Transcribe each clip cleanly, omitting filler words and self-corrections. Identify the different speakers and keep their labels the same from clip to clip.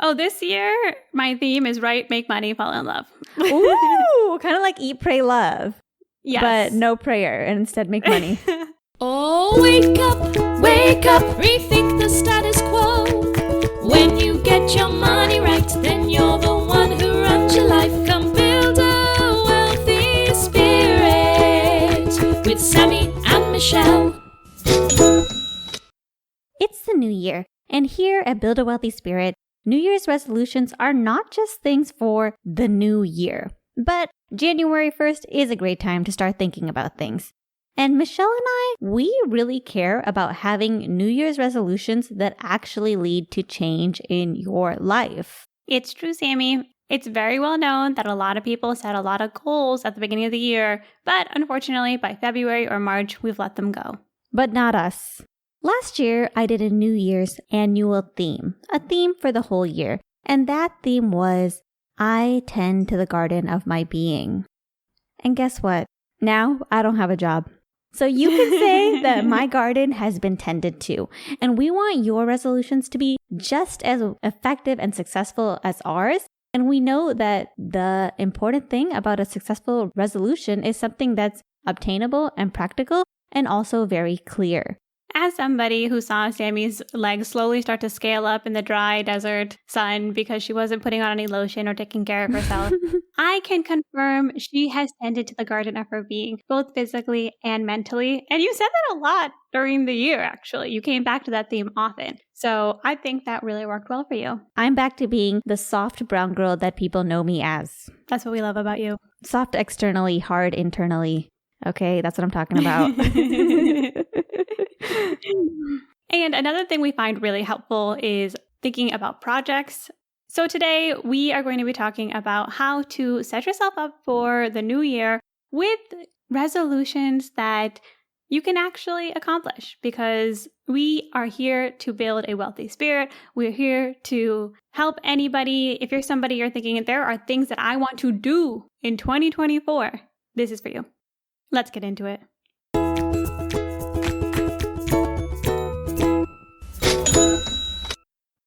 Speaker 1: Oh, this year, my theme is write, make money, fall in love.
Speaker 2: Ooh, kind of like eat, pray, love.
Speaker 1: Yes.
Speaker 2: But no prayer and instead make money.
Speaker 3: Oh, wake up, rethink the status quo. When you get your money right, then you're the one who runs your life. Come build a wealthy spirit with Sammy and Michelle.
Speaker 2: It's the new year, and here at Build a Wealthy Spirit, New Year's resolutions are not just things for the new year, but January 1st is a great time to start thinking about things. And Michelle and I, we really care about having New Year's resolutions that actually lead to change in your life.
Speaker 1: It's true, Sammy. It's very well known that a lot of people set a lot of goals at the beginning of the year, but unfortunately, by February or March, we've let them go.
Speaker 2: But not us. Last year, I did a New Year's annual theme, a theme for the whole year, and that theme was, I tend to the garden of my being. And guess what? Now, I don't have a job. So you can say that my garden has been tended to, and we want your resolutions to be just as effective and successful as ours. And we know that the important thing about a successful resolution is something that's obtainable and practical and also very clear.
Speaker 1: As somebody who saw Sammy's legs slowly start to scale up in the dry desert sun because she wasn't putting on any lotion or taking care of herself, I can confirm she has tended to the garden of her being, both physically and mentally. And you said that a lot during the year, actually. You came back to that theme often. So I think that really worked well for you.
Speaker 2: I'm back to being the soft brown girl that people know me as.
Speaker 1: That's what we love about you.
Speaker 2: Soft externally, hard internally. Okay, that's what I'm talking about.
Speaker 1: And another thing we find really helpful is thinking about projects. So today we are going to be talking about how to set yourself up for the new year with resolutions that you can actually accomplish, because we are here to build a wealthy spirit. We're here to help anybody. If you're somebody you're thinking, there are things that I want to do in 2024, this is for you. Let's get into it.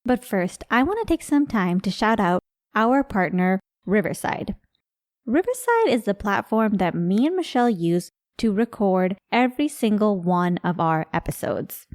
Speaker 2: But first, I want to take some time to shout out our partner, Riverside. Riverside is the platform that me and Michelle use to record every single one of our episodes.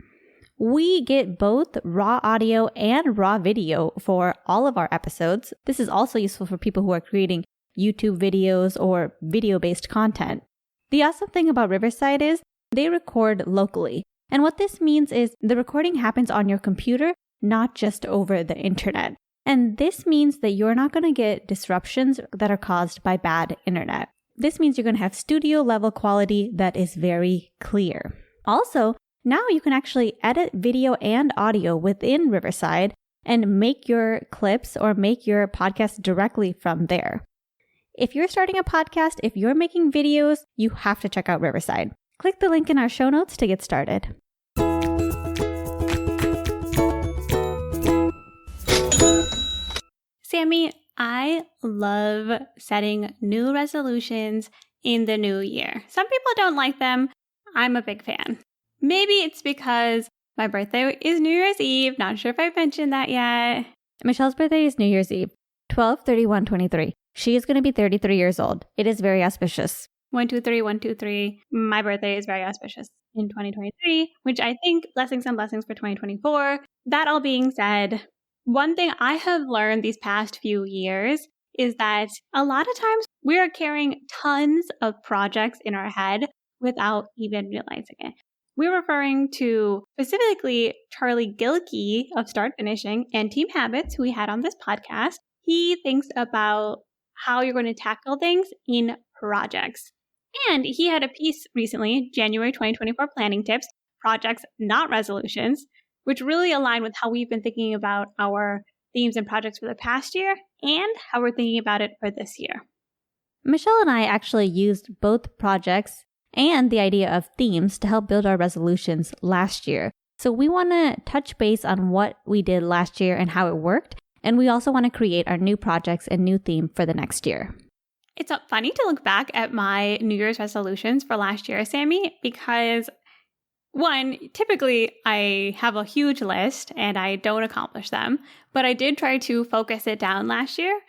Speaker 2: We get both raw audio and raw video for all of our episodes. This is also useful for people who are creating YouTube videos or video-based content. The awesome thing about Riverside is they record locally. And what this means is the recording happens on your computer, not just over the internet. And this means that you're not going to get disruptions that are caused by bad internet. This means you're going to have studio level quality that is very clear. Also, now you can actually edit video and audio within Riverside and make your clips or make your podcast directly from there. If you're starting a podcast, if you're making videos, you have to check out Riverside. Click the link in our show notes to get started.
Speaker 1: Sammy, I love setting new resolutions in the new year. Some people don't like them. I'm a big fan. Maybe it's because my birthday is New Year's Eve. Not sure if I mentioned that yet.
Speaker 2: Michelle's birthday is New Year's Eve, 12/31/23. She is going to be 33 years old. It is very auspicious.
Speaker 1: 123, 123. My birthday is very auspicious in 2023, which I think blessings and blessings for 2024. That all being said, one thing I have learned these past few years is that a lot of times we are carrying tons of projects in our head without even realizing it. We're referring to specifically Charlie Gilkey of Start Finishing and Team Habits, who we had on this podcast. He thinks about how you're going to tackle things in projects. And he had a piece recently, January 2024 Planning Tips, Projects, Not Resolutions, which really align with how we've been thinking about our themes and projects for the past year and how we're thinking about it for this year.
Speaker 2: Michelle and I actually used both projects and the idea of themes to help build our resolutions last year. So we want to touch base on what we did last year and how it worked. And we also want to create our new projects and new theme for the next year.
Speaker 1: It's funny to look back at my New Year's resolutions for last year, Sammy, because One, typically I have a huge list and I don't accomplish them, but I did try to focus it down last year.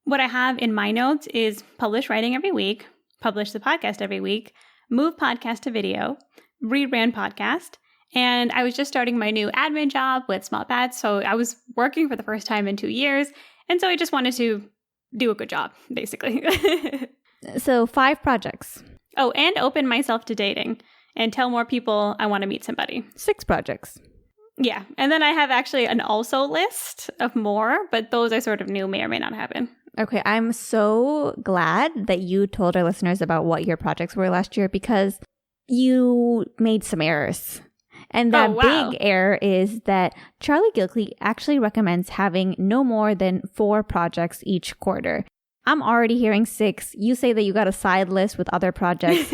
Speaker 1: What I have in my notes is publish writing every week, publish the podcast every week, move podcast to video, rebrand podcast, and I was just starting my new admin job with Small Bats, so I was working for the first time in 2 years, and so I just wanted to do a good job, basically.
Speaker 2: So 5 projects.
Speaker 1: Oh, and open myself to dating and tell more people I want to meet somebody.
Speaker 2: 6 projects.
Speaker 1: Yeah, and then I have actually an also list of more, but those I sort of knew may or may not happen.
Speaker 2: Okay, I'm so glad that you told our listeners about what your projects were last year because you made some errors. And that big error is that Charlie Gilkey actually recommends having no more than 4 projects each quarter. I'm already hearing 6. You say that you got a side list with other projects.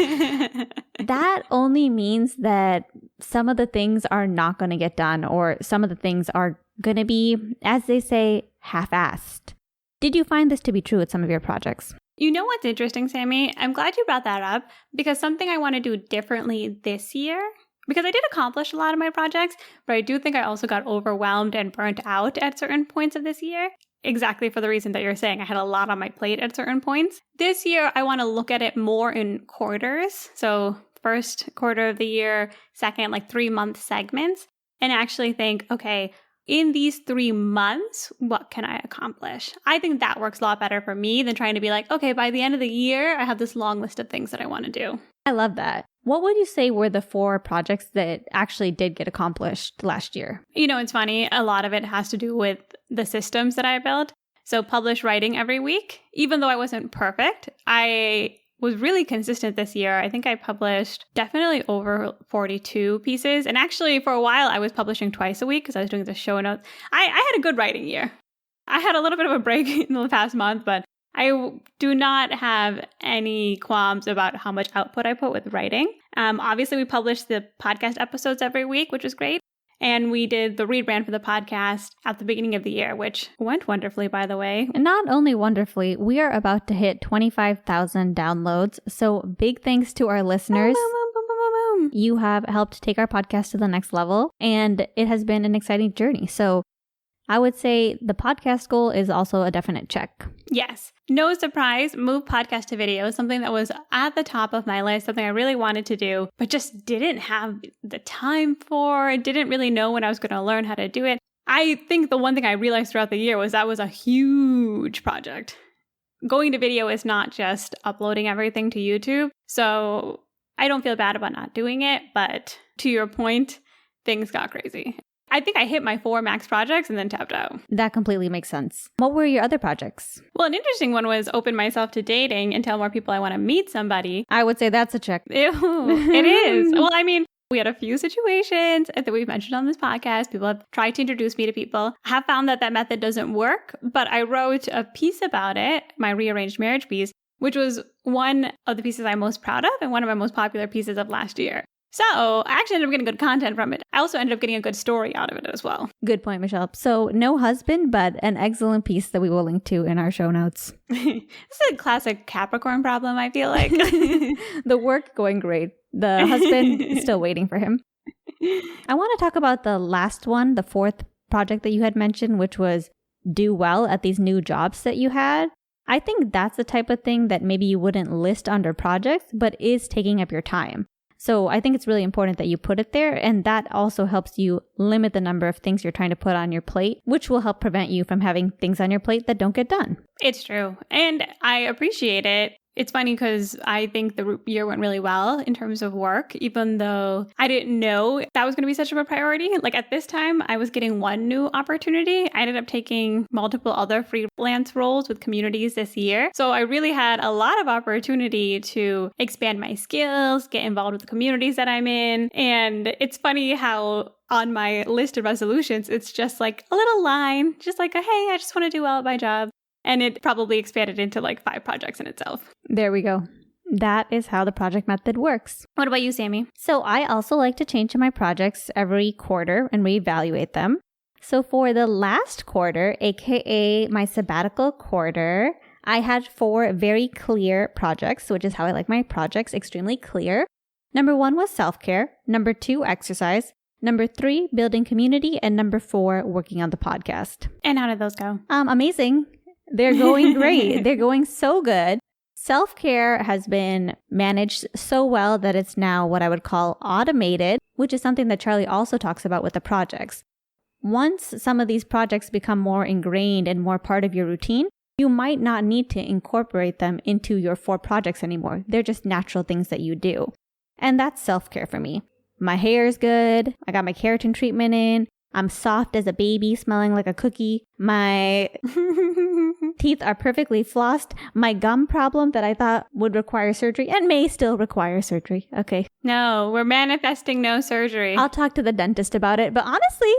Speaker 2: That only means that some of the things are not going to get done, or some of the things are going to be, as they say, half-assed. Did you find this to be true with some of your projects?
Speaker 1: You know what's interesting, Sammy? I'm glad you brought that up because something I want to do differently this year, because I did accomplish a lot of my projects, but I do think I also got overwhelmed and burnt out at certain points of this year. Exactly for the reason that you're saying. I had a lot on my plate at certain points. This year, I want to look at it more in quarters. So first quarter of the year, second, 3-month segments, and actually think, okay, in these 3 months, what can I accomplish? I think that works a lot better for me than trying to be like, okay, by the end of the year, I have this long list of things that I want to do.
Speaker 2: I love that. What would you say were the 4 projects that actually did get accomplished last year?
Speaker 1: You know, it's funny. A lot of it has to do with the systems that I built. So publish writing every week. Even though I wasn't perfect, I was really consistent this year. I think I published definitely over 42 pieces. And actually, for a while, I was publishing twice a week because I was doing the show notes. I had a good writing year. I had a little bit of a break in the past month, but I do not have any qualms about how much output I put with writing. Obviously, we published the podcast episodes every week, which was great. And we did the rebrand for the podcast at the beginning of the year, which went wonderfully, by the way.
Speaker 2: And not only wonderfully, we are about to hit 25,000 downloads. So big thanks to our listeners.
Speaker 1: Boom, boom, boom, boom, boom, boom.
Speaker 2: You have helped take our podcast to the next level, and it has been an exciting journey. So I would say the podcast goal is also a definite check.
Speaker 1: Yes. No surprise, move podcast to video, something that was at the top of my list, something I really wanted to do, but just didn't have the time for, didn't really know when I was going to learn how to do it. I think the one thing I realized throughout the year was that was a huge project. Going to video is not just uploading everything to YouTube, so I don't feel bad about not doing it, but to your point, things got crazy. I think I hit my 4 max projects and then tapped out.
Speaker 2: That completely makes sense. What were your other projects?
Speaker 1: Well, an interesting one was open myself to dating and tell more people I want to meet somebody.
Speaker 2: I would say that's a check.
Speaker 1: Ew, it is. Well, I mean, we had a few situations that we've mentioned on this podcast. People have tried to introduce me to people. I have found that method doesn't work, but I wrote a piece about it, my rearranged marriage piece, which was one of the pieces I'm most proud of and one of my most popular pieces of last year. So I actually ended up getting good content from it. I also ended up getting a good story out of it as well.
Speaker 2: Good point, Michelle. So no husband, but an excellent piece that we will link to in our show notes.
Speaker 1: This is a classic Capricorn problem, I feel like.
Speaker 2: The work going great. The husband is still waiting for him. I want to talk about the last one, the 4th project that you had mentioned, which was do well at these new jobs that you had. I think that's the type of thing that maybe you wouldn't list under projects, but is taking up your time. So I think it's really important that you put it there, and that also helps you limit the number of things you're trying to put on your plate, which will help prevent you from having things on your plate that don't get done.
Speaker 1: It's true. And I appreciate it. It's funny because I think the year went really well in terms of work, even though I didn't know that was going to be such of a priority. Like at this time, I was getting one new opportunity. I ended up taking multiple other freelance roles with communities this year. So I really had a lot of opportunity to expand my skills, get involved with the communities that I'm in. And it's funny how on my list of resolutions, it's just like a little line, just like, hey, I just want to do well at my job. And it probably expanded into 5 projects in itself.
Speaker 2: There we go. That is how the project method works.
Speaker 1: What about you, Sammy?
Speaker 2: So I also like to change my projects every quarter and reevaluate them. So for the last quarter, aka my sabbatical quarter, I had 4 very clear projects, which is how I like my projects, extremely clear. Number 1 was self-care. Number 2, exercise. Number 3, building community. And number 4, working on the podcast.
Speaker 1: And how did those go?
Speaker 2: Amazing. They're going great. They're going so good. Self-care has been managed so well that it's now what I would call automated, which is something that Charlie also talks about with the projects. Once some of these projects become more ingrained and more part of your routine, you might not need to incorporate them into your 4 projects anymore. They're just natural things that you do. And that's self-care for me. My hair is good. I got my keratin treatment in. I'm soft as a baby, smelling like a cookie. My teeth are perfectly flossed. My gum problem that I thought would require surgery and may still require surgery. Okay.
Speaker 1: No, we're manifesting no surgery.
Speaker 2: I'll talk to the dentist about it. But honestly,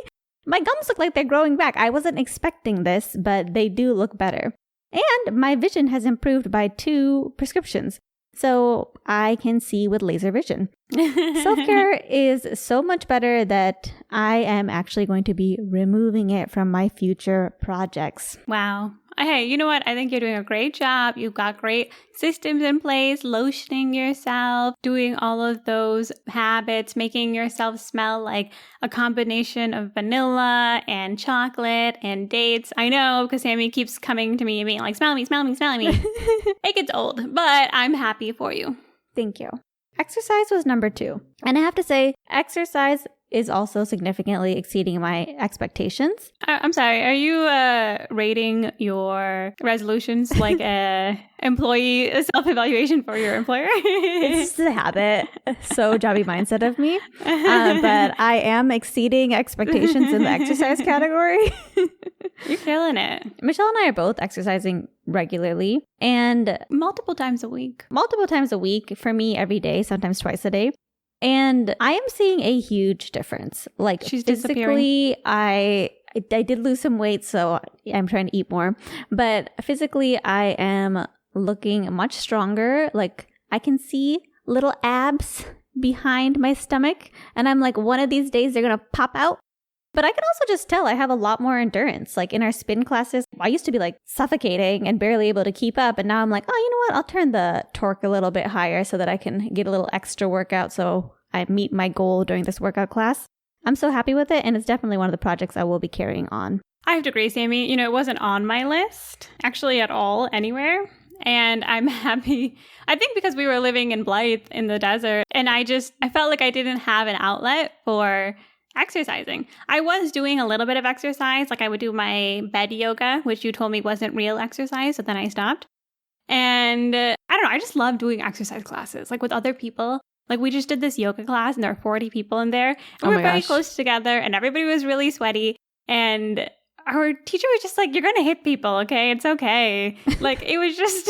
Speaker 2: my gums look like they're growing back. I wasn't expecting this, but they do look better. And my vision has improved by 2 prescriptions. So I can see with laser vision. Self-care is so much better that I am actually going to be removing it from my future projects.
Speaker 1: Wow. Hey, you know what? I think you're doing a great job. You've got great systems in place, lotioning yourself, doing all of those habits, making yourself smell like a combination of vanilla and chocolate and dates. I know, because Sammy keeps coming to me and being like, smell me, smell me, smell me. It gets old, but I'm happy for you.
Speaker 2: Thank you. Exercise was number 2. And I have to say, exercise is also significantly exceeding my expectations.
Speaker 1: I'm sorry, are you rating your resolutions like a employee self-evaluation for your employer?
Speaker 2: It's just a habit. So jobby mindset of me. But I am exceeding expectations in the exercise category.
Speaker 1: You're killing it.
Speaker 2: Michelle and I are both exercising regularly and
Speaker 1: multiple times a week.
Speaker 2: For me, every day, sometimes twice a day. And I am seeing a huge difference. Like
Speaker 1: she's
Speaker 2: physically, I did lose some weight, so I'm trying to eat more. But physically, I am looking much stronger. Like I can see little abs behind my stomach. And I'm like, one of these days they're going to pop out. But I can also just tell I have a lot more endurance. Like in our spin classes, I used to be like suffocating and barely able to keep up. And now I'm like, oh, you know what? I'll turn the torque a little bit higher so that I can get a little extra workout so I meet my goal during this workout class. I'm so happy with it. And it's definitely one of the projects I will be carrying on.
Speaker 1: I have to agree, Sammy. It wasn't on my list actually at all anywhere. And I'm happy, I think because we were living in Blythe in the desert. And I felt like I didn't have an outlet for exercising. I was doing a little bit of exercise, like I would do my bed yoga, which you told me wasn't real exercise, so then I stopped. And I don't know, I just love doing exercise classes, like with other people. Like we just did this yoga class and there were 40 people in there. And we were very close together and everybody was really sweaty. And our teacher was just like, you're going to hit people, okay? It's okay. Like it was just...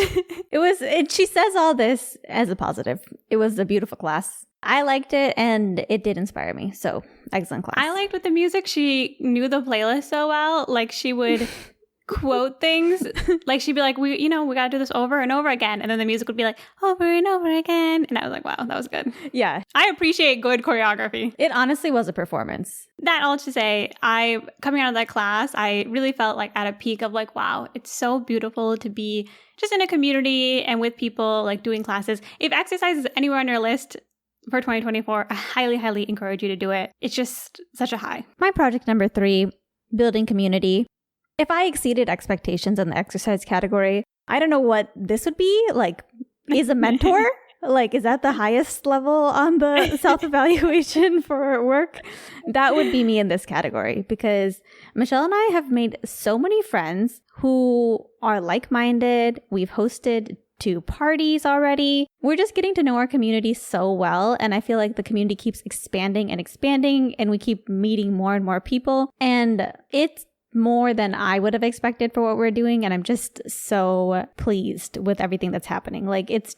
Speaker 2: She says all this as a positive. It was a beautiful class. I liked it and it did inspire me. So excellent class.
Speaker 1: I liked with the music. She knew the playlist so well. Like she would quote things. Like she'd be like, we got to do this over and over again. And then the music would be like, over and over again. And I was like, wow, that was good.
Speaker 2: Yeah.
Speaker 1: I appreciate good choreography.
Speaker 2: It honestly was a performance.
Speaker 1: That all to say, coming out of that class, I really felt like at a peak of like, wow, it's so beautiful to be just in a community and with people like doing classes. If exercise is anywhere on your list for 2024, I highly, highly encourage you to do it. It's just such a high.
Speaker 2: My project number 3, building community. If I exceeded expectations in the exercise category, I don't know what this would be. Like, is a mentor? Like, is that the highest level on the self-evaluation for work? That would be me in this category because Michelle and I have made so many friends who are like-minded. We've hosted 2 parties already. We're just getting to know our community so well. And I feel like the community keeps expanding and we keep meeting more and more people. And it's more than I would have expected for what we're doing. And I'm just so pleased with everything that's happening. Like it's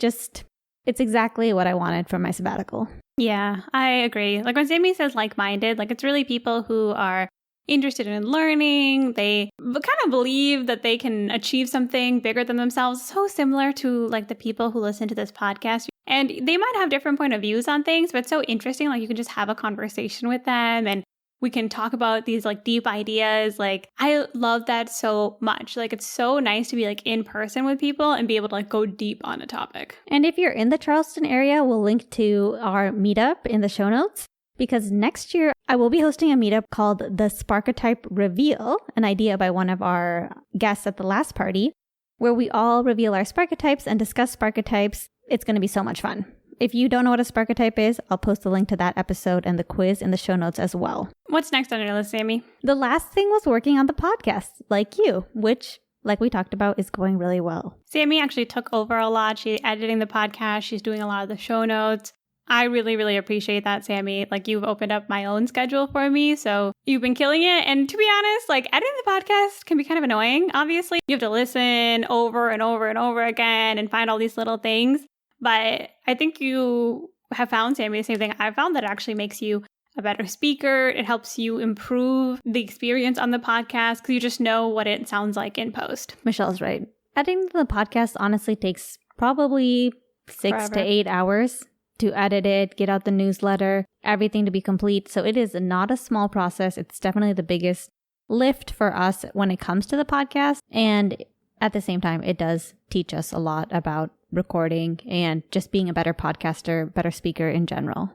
Speaker 2: exactly what I wanted from my sabbatical.
Speaker 1: Yeah, I agree. Like when Sammy says like-minded, like it's really people who are interested in learning. They kind of believe that they can achieve something bigger than themselves. So similar to like the people who listen to this podcast. And they might have different point of views on things, but it's so interesting. Like you can just have a conversation with them and We can talk about these like deep ideas. Like I love that so much. Like it's so nice to be like in person with people and be able to like go deep on a topic.
Speaker 2: And if you're in the Charleston area, we'll link to our meetup in the show notes, because next year I will be hosting a meetup called the Sparketype Reveal, an idea by one of our guests at the last party, where we all reveal our Sparketypes and discuss Sparketypes. It's going to be so much fun. If you don't know what a Sparketype is, I'll post a link to that episode and the quiz in the show notes as well.
Speaker 1: What's next on your list, Sammy?
Speaker 2: The last thing was working on the podcast, like you, which, like we talked about, is going really well.
Speaker 1: Sammy actually took over a lot. She's editing the podcast. She's doing a lot of the show notes. I really, really appreciate that, Sammy. Like you've opened up my own schedule for me. So you've been killing it. And to be honest, like editing the podcast can be kind of annoying. Obviously, you have to listen over and over and over again and find all these little things. But I think you have found, Sammy, the same thing I found, that it actually makes you a better speaker. It helps you improve the experience on the podcast because you just know what it sounds like in post.
Speaker 2: Michelle's right. Editing the podcast honestly takes probably 6 to 8 hours to edit it, get out the newsletter, everything to be complete. So it is not a small process. It's definitely the biggest lift for us when it comes to the podcast. And at the same time, it does teach us a lot about recording and just being a better podcaster, better speaker in general.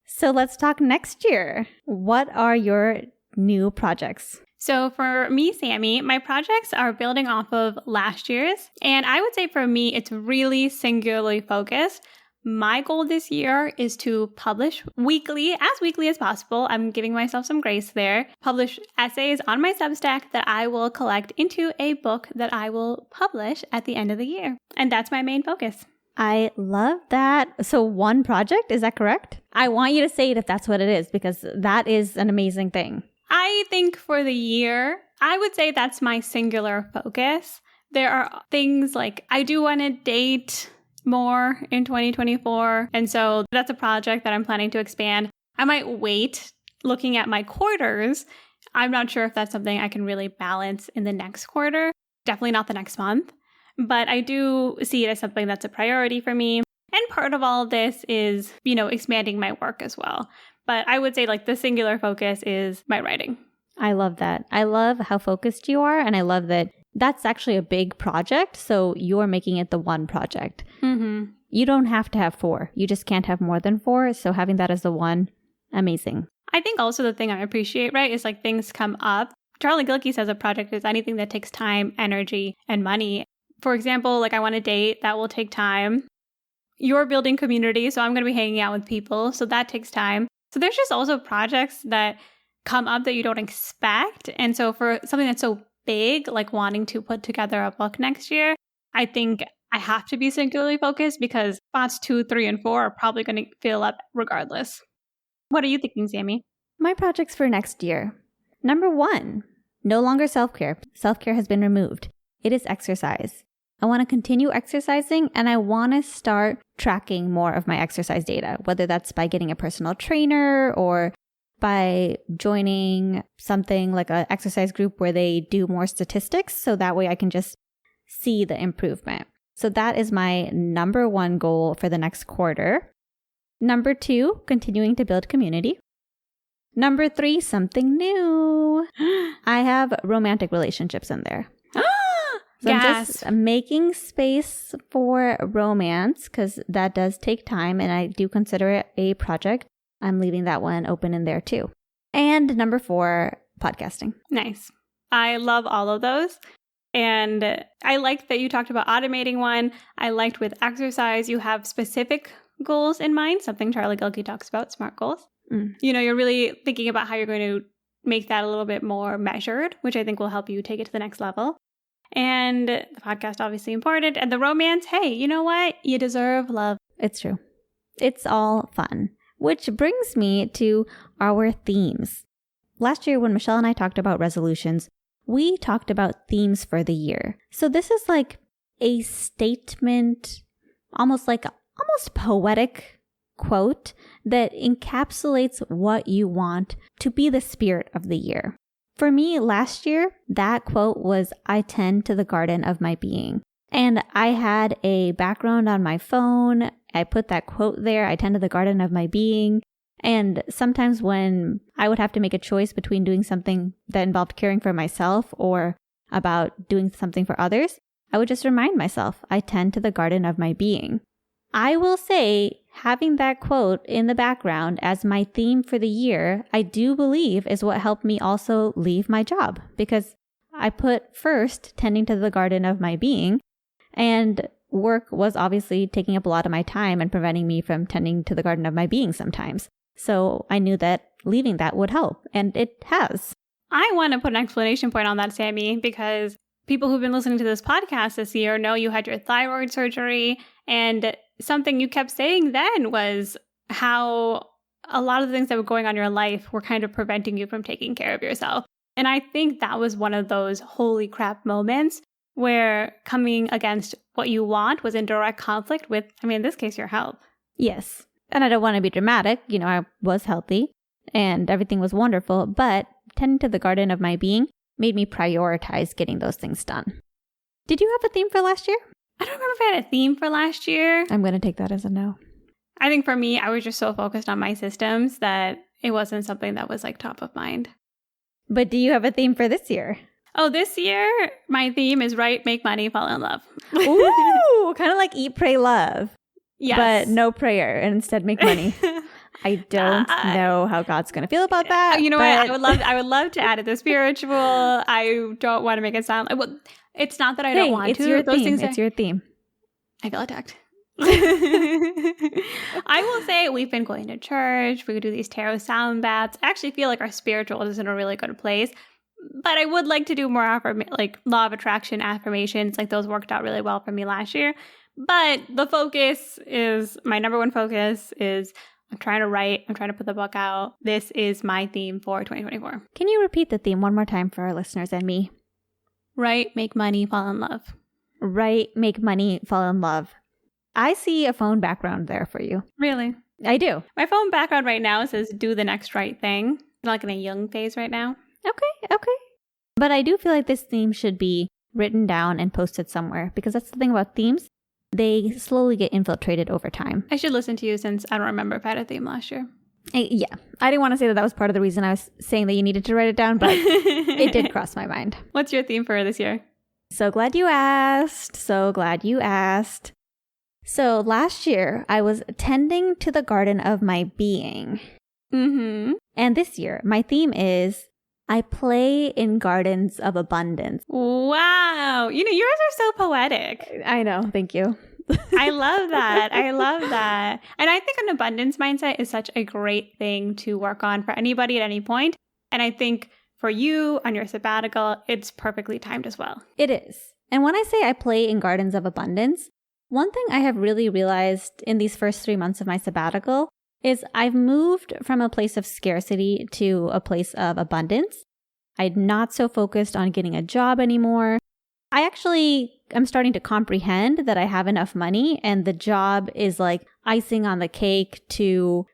Speaker 2: So let's talk next year. What are your new projects?
Speaker 1: So for me, Sammy, my projects are building off of last year's. And I would say for me, it's really singularly focused. My goal this year is to publish weekly as possible. I'm giving myself some grace there. Publish essays on my Substack that I will collect into a book that I will publish at the end of the year. And that's my main focus.
Speaker 2: I love that. So one project, is that correct? I want you to say it if that's what it is, because that is an amazing thing.
Speaker 1: I think for the year, I would say that's my singular focus. There are things like I do want to date more in 2024. And so that's a project that I'm planning to expand. I might wait looking at my quarters. I'm not sure if that's something I can really balance in the next quarter. Definitely not the next month. But I do see it as something that's a priority for me. And part of all of this is, expanding my work as well. But I would say like the singular focus is my writing.
Speaker 2: I love that. I love how focused you are. And I love that that's actually a big project. So you're making it the one project.
Speaker 1: Mm-hmm.
Speaker 2: You don't have to have 4. You just can't have more than 4. So having that as the one, amazing.
Speaker 1: I think also the thing I appreciate, right, is like things come up. Charlie Gilkey says a project is anything that takes time, energy, and money. For example, like I want to date, that will take time. You're building community, so I'm going to be hanging out with people. So that takes time. So there's just also projects that come up that you don't expect. And so for something that's so big, like wanting to put together a book next year, I think I have to be singularly focused because spots 2, 3, and 4 are probably going to fill up regardless. What are you thinking, Sammy?
Speaker 2: My projects for next year. Number 1, no longer self-care. Self-care has been removed. It is exercise. I want to continue exercising and I want to start tracking more of my exercise data, whether that's by getting a personal trainer or by joining something like an exercise group where they do more statistics. So that way I can just see the improvement. So that is my number 1 goal for the next quarter. Number 2, continuing to build community. Number 3, something new. I have romantic relationships in there. So I'm just making space for romance because that does take time and I do consider it a project. I'm leaving that one open in there too. And number 4, podcasting.
Speaker 1: Nice. I love all of those. And I liked that you talked about automating one. I liked with exercise, you have specific goals in mind, something Charlie Gilkey talks about, SMART goals. You're really thinking about how you're going to make that a little bit more measured, which I think will help you take it to the next level. And the podcast, obviously important. And the romance, hey, you know what? You deserve love.
Speaker 2: It's true. It's all fun. Which brings me to our themes. Last year, when Michelle and I talked about resolutions, we talked about themes for the year. So this is like a statement, almost poetic quote that encapsulates what you want to be the spirit of the year. For me, last year, that quote was, I tend to the garden of my being. And I had a background on my phone. I put that quote there, I tend to the garden of my being. And sometimes when I would have to make a choice between doing something that involved caring for myself or about doing something for others, I would just remind myself, I tend to the garden of my being. I will say, having that quote in the background as my theme for the year, I do believe is what helped me also leave my job, because I put first tending to the garden of my being, and work was obviously taking up a lot of my time and preventing me from tending to the garden of my being sometimes. So I knew that leaving that would help, and it has.
Speaker 1: I want to put an explanation point on that, Sammy, because people who've been listening to this podcast this year know you had your thyroid surgery, and something you kept saying then was how a lot of the things that were going on in your life were kind of preventing you from taking care of yourself. And I think that was one of those holy crap moments where coming against what you want was in direct conflict with, in this case, your health.
Speaker 2: Yes. And I don't want to be dramatic. I was healthy and everything was wonderful, but tending to the garden of my being made me prioritize getting those things done. Did you have a theme for last year?
Speaker 1: I don't remember if I had a theme for last year.
Speaker 2: I'm going to take that as a no.
Speaker 1: I think for me, I was just so focused on my systems that it wasn't something that was top of mind.
Speaker 2: But do you have a theme for this year?
Speaker 1: Oh, this year, my theme is write, make money, fall in love.
Speaker 2: Ooh, kind of like eat, pray, love.
Speaker 1: Yes.
Speaker 2: But no prayer and instead make money. I don't know how God's going to feel about that.
Speaker 1: You know what? I would love to add it the spiritual. I don't want to make it sound well, it's not that I don't want
Speaker 2: it's
Speaker 1: to.
Speaker 2: Your
Speaker 1: Those
Speaker 2: theme.
Speaker 1: things
Speaker 2: it's your theme.
Speaker 1: I feel attacked. I will say we've been going to church. We do these tarot sound baths. I actually feel like our spiritual is in a really good place. But I would like to do more law of attraction affirmations. Those worked out really well for me last year. But my number one focus is I'm trying to write. I'm trying to put the book out. This is my theme for 2024.
Speaker 2: Can you repeat the theme one more time for our listeners and me?
Speaker 1: Write, make money, fall in love.
Speaker 2: Write, make money, fall in love. I see a phone background there for you.
Speaker 1: Really?
Speaker 2: I do.
Speaker 1: My phone background right now says do the next right thing. I'm in a young phase right now.
Speaker 2: Okay. But I do feel like this theme should be written down and posted somewhere, because that's the thing about themes. They slowly get infiltrated over time.
Speaker 1: I should listen to you since I don't remember if I had a theme last year.
Speaker 2: Yeah. I didn't want to say that was part of the reason I was saying that you needed to write it down, but it did cross my mind.
Speaker 1: What's your theme for this year?
Speaker 2: So glad you asked. So last year, I was tending to the garden of my being.
Speaker 1: Mm-hmm.
Speaker 2: And this year, my theme is I play in gardens of abundance.
Speaker 1: Wow. Yours are so poetic.
Speaker 2: I know. Thank you.
Speaker 1: I love that. And I think an abundance mindset is such a great thing to work on for anybody at any point. And I think for you on your sabbatical, it's perfectly timed as well.
Speaker 2: It is. And when I say I play in gardens of abundance, one thing I have really realized in these first 3 months of my sabbatical is I've moved from a place of scarcity to a place of abundance. I'm not so focused on getting a job anymore. I actually am starting to comprehend that I have enough money and the job is like icing on the cake to,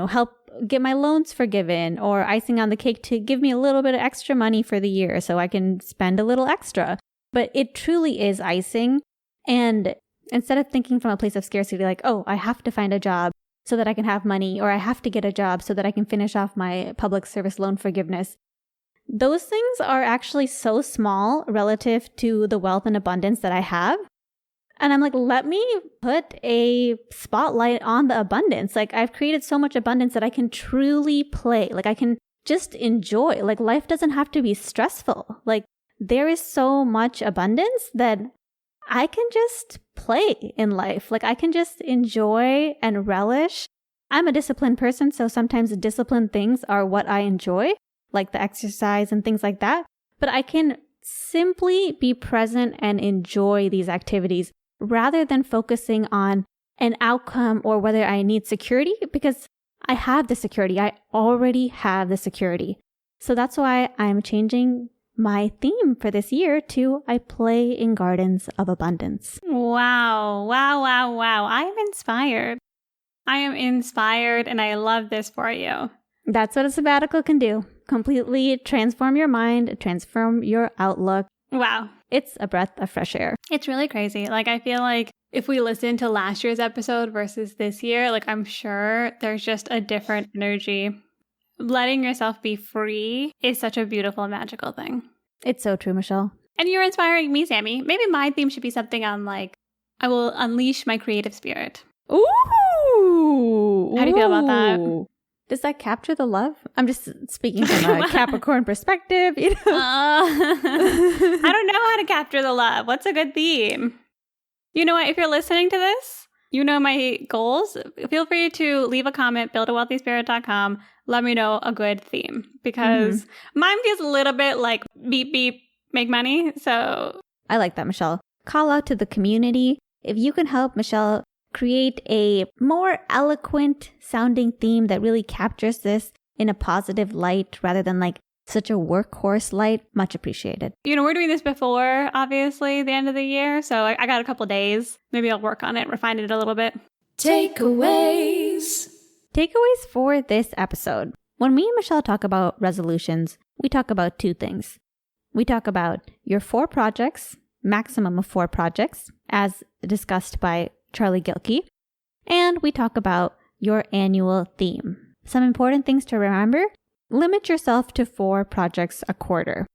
Speaker 2: help get my loans forgiven, or icing on the cake to give me a little bit of extra money for the year so I can spend a little extra. But it truly is icing. And instead of thinking from a place of scarcity, like, oh, I have to find a job so that I can have money, or I have to get a job so that I can finish off my public service loan forgiveness. Those things are actually so small relative to the wealth and abundance that I have. And I'm like, let me put a spotlight on the abundance. I've created so much abundance that I can truly play. I can just enjoy. Life doesn't have to be stressful. There is so much abundance that I can just play in life. I can just enjoy and relish. I'm a disciplined person, so sometimes the disciplined things are what I enjoy, like the exercise and things like that. But I can simply be present and enjoy these activities rather than focusing on an outcome or whether I need security, because I have the security. I already have the security. So that's why I'm changing my theme for this year to I play in gardens of abundance.
Speaker 1: Wow. I'm inspired. And I love this for you.
Speaker 2: That's what a sabbatical can do. Completely transform your mind, transform your outlook.
Speaker 1: Wow.
Speaker 2: It's a breath of fresh air.
Speaker 1: It's really crazy. I feel like if we listen to last year's episode versus this year, like I'm sure there's just a different energy. Letting yourself be free is such a beautiful and magical thing.
Speaker 2: It's so true, Michelle.
Speaker 1: And you're inspiring me, Sammy. Maybe my theme should be something on like, I will unleash my creative spirit.
Speaker 2: Ooh!
Speaker 1: How do you feel about that?
Speaker 2: Does that capture the love? I'm just speaking from a Capricorn perspective, you know?
Speaker 1: I don't know how to capture the love. What's a good theme? You know what? If you're listening to this, you know my goals. Feel free to leave a comment, buildawealthyspirit.com. Let me know a good theme because mine feels a little bit like beep, beep, make money. So
Speaker 2: I like that, Michelle. Call out to the community. If you can help Michelle create a more eloquent sounding theme that really captures this in a positive light rather than like such a workhorse light, much appreciated.
Speaker 1: You know, we're doing this before, obviously, the end of the year. So I got a couple days. Maybe I'll work on it, refine it a little bit.
Speaker 3: Takeaways.
Speaker 2: Takeaways for this episode. When me and Michelle talk about resolutions, we talk about two things. We talk about your 4 projects, maximum of 4 projects, as discussed by Charlie Gilkey. And we talk about your annual theme. Some important things to remember: limit yourself to 4 projects a quarter.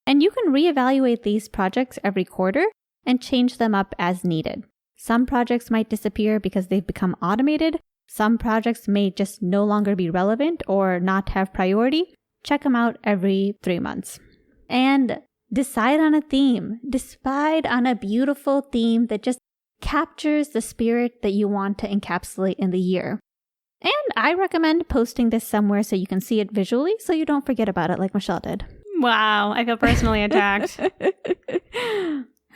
Speaker 2: And you can reevaluate these projects every quarter and change them up as needed. Some projects might disappear because they've become automated. Some projects may just no longer be relevant or not have priority. Check them out every 3 months. And decide on a theme. Decide on a beautiful theme that just captures the spirit that you want to encapsulate in the year. And I recommend posting this somewhere so you can see it visually so you don't forget about it like Michelle did.
Speaker 1: Wow, I feel personally attacked.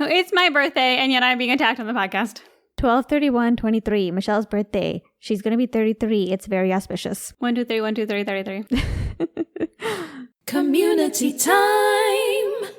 Speaker 1: It's my birthday, and yet I'm being attacked on the podcast.
Speaker 2: 12/31/23, Michelle's birthday. She's going to be 33. It's very auspicious.
Speaker 1: 1, 2, 3, 1, 2, 3, 33.
Speaker 3: Community time.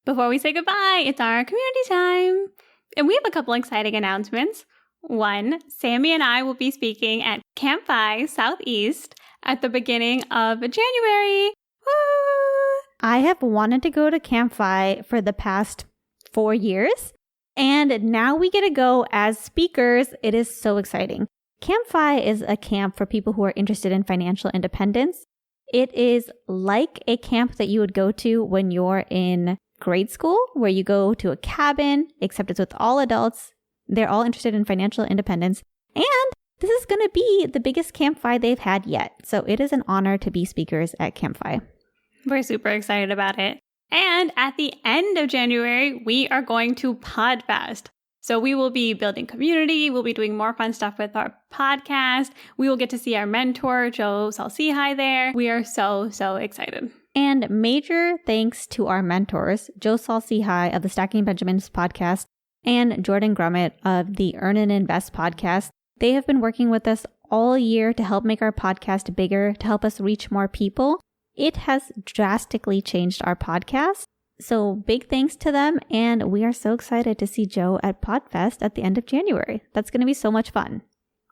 Speaker 1: Before we say goodbye, it's our community time. And we have a couple exciting announcements. One, Sammy and I will be speaking at Camp Fi Southeast at the beginning of January. Woo!
Speaker 2: I have wanted to go to Camp Fi for the past 4 years, and now we get to go as speakers. It is so exciting. Camp Fi is a camp for people who are interested in financial independence. It is like a camp that you would go to when you're in grade school, where you go to a cabin, except it's with all adults. They're all interested in financial independence. And this is going to be the biggest Camp Fi they've had yet. So it is an honor to be speakers at Camp Fi.
Speaker 1: We're super excited about it. And at the end of January, we are going to PodFest. So we will be building community. We'll be doing more fun stuff with our podcast. We will get to see our mentor, Joe Salsihai, there. We are so, so excited.
Speaker 2: And major thanks to our mentors, Joe Salsihai of the Stacking Benjamins podcast and Jordan Grummett of the Earn and Invest podcast. They have been working with us all year to help make our podcast bigger, to help us reach more people. It has drastically changed our podcast. So big thanks to them. And we are so excited to see Joe at PodFest at the end of January. That's going to be so much fun.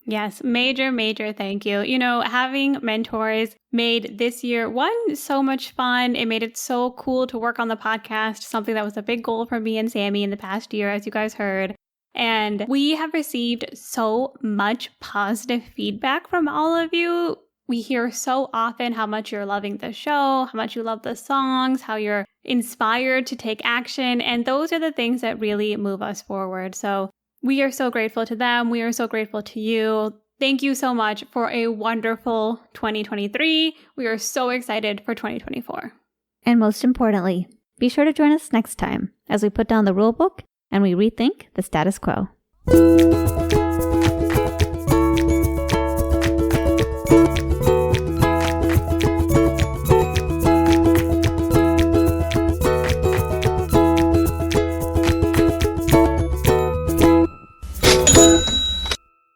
Speaker 1: Yes, major, major thank you. You know, having mentors made this year, one, so much fun. It made it so cool to work on the podcast, something that was a big goal for me and Sammy in the past year, as you guys heard. And we have received so much positive feedback from all of you. We hear so often how much you're loving the show, how much you love the songs, how you're inspired to take action. And those are the things that really move us forward. So we are so grateful to them. We are so grateful to you. Thank you so much for a wonderful 2023. We are so excited for 2024.
Speaker 2: And most importantly, be sure to join us next time as we put down the rule book and we rethink the status quo.